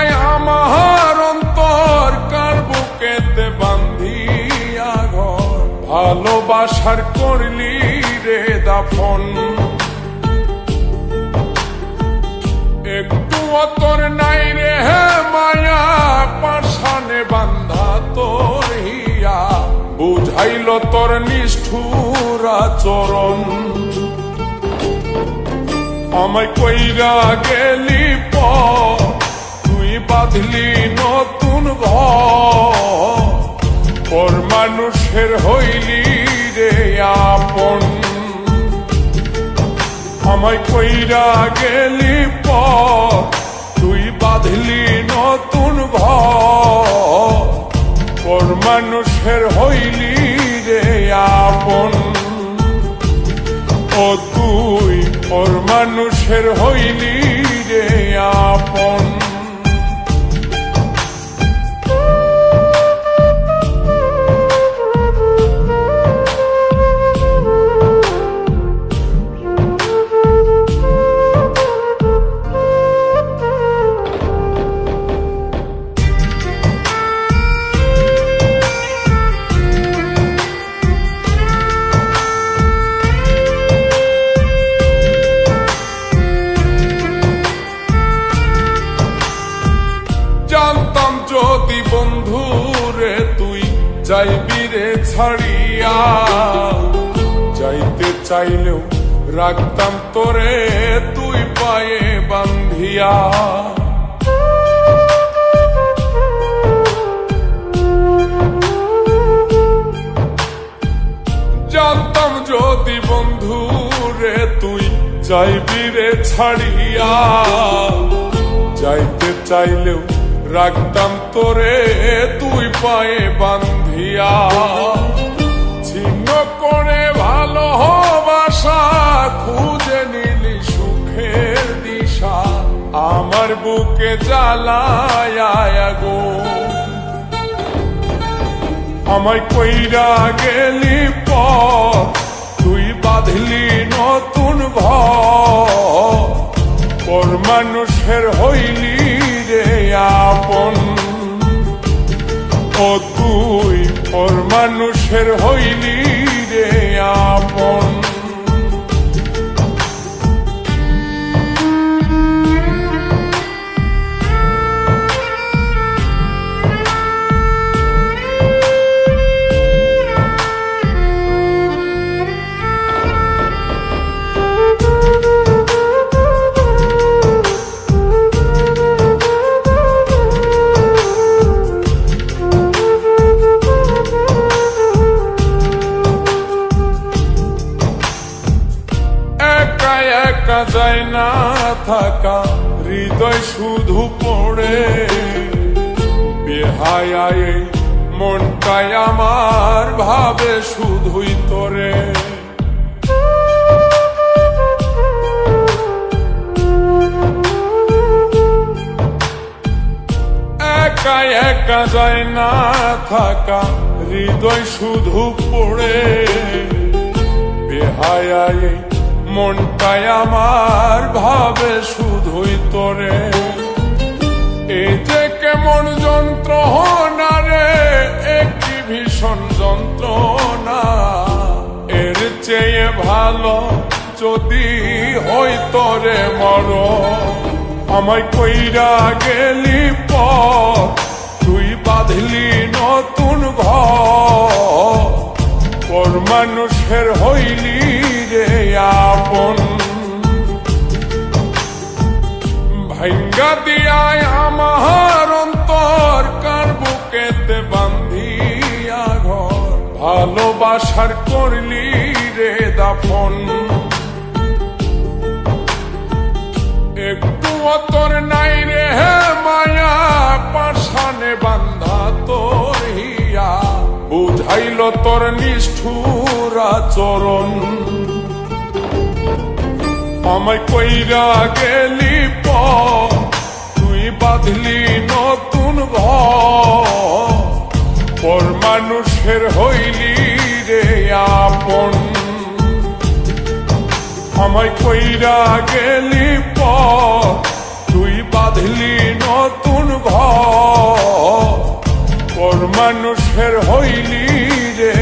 দিয়ায় আমার অন্তর কার বুকেতে বান্ধিয়া ঘর, ভালোবাসার করলি রে দাফন। একটু তোর নাই রে মায়া, পাশানে বান্ধা তোর হিয়া, বুঝাইল তোর নিষ্ঠুর আচরণ। আমায় কইরা গেলি পর, তুই বাঁধলি নতুন ঘর, পর মানুষের হইলি রে আপন। আমায় কইরা গেলি পর, তুই বাঁধলি নতুন ঘর, পর মানুষের হইলি রে আপন। ও তুই পর মানুষের হইলি রে আপন। জানতাম যদি বন্ধু রে তুই যাইবি রে ছাড়িয়া, যাইতে চাইলেও রাখতাম তোরে তুই পায়ে বান্ধিয়া। জানতাম যদি বন্ধু রে তুই যাইবি রে ছাড়িয়া, যাইতে চাইলেও রাখতাম তোরে তুই পায়ে বান্ধিয়া। ছিন্ন করে ভালোবাসা খুঁজে নিলি সুখের দিশা, আমার বুকে জ্বালায় আগুন। আমায় কইরা গেলি পর, তুই বাঁধলি নতুন ঘর, পর মানুষের হইলি রে আপন। ও তুই পর মানুষের হইলি রে আপন। একা যায় না থাকা, হৃদয় শুধু পড়ে, বেহায়ায় মনটাই আমার ভাবে শুধুই তোরে। একা একা যায় না থাকা, হৃদয় শুধু পড়ে, বেহায়ায় মনটাই আমার ভাবে শুধুই তোরে। এই যে কেমন যন্ত্রণা রে, একটি ভীষণ যন্ত্রণা, এর চেয়ে ভালো যদি হইতো রে মরণ। আমায় কইরা গেলি পর, তুই বাঁধলি নতুন ঘর, পর মানুষের হইলি রে আপন। ভাঙ্গা দিয়ায় আমার অন্তর কার বুকেতে বান্ধিয়া ঘর, ভালোবাসার করলি রে দাফন। একটু তোর নাই রে মায়া, পাশানে বান্ধা তোর হিয়া, বুঝাইল তোর নিষ্ঠুর আচরণ। আমায় কইরা গেলি পর, তুই বাঁধলি নতুন ঘর, পর মানুষের হইলি রে আপন। আমায় কইরা গেলি পর, তুই বাঁধলি বাঁধলি নতুন ঘর পর মানুষের হইলি রে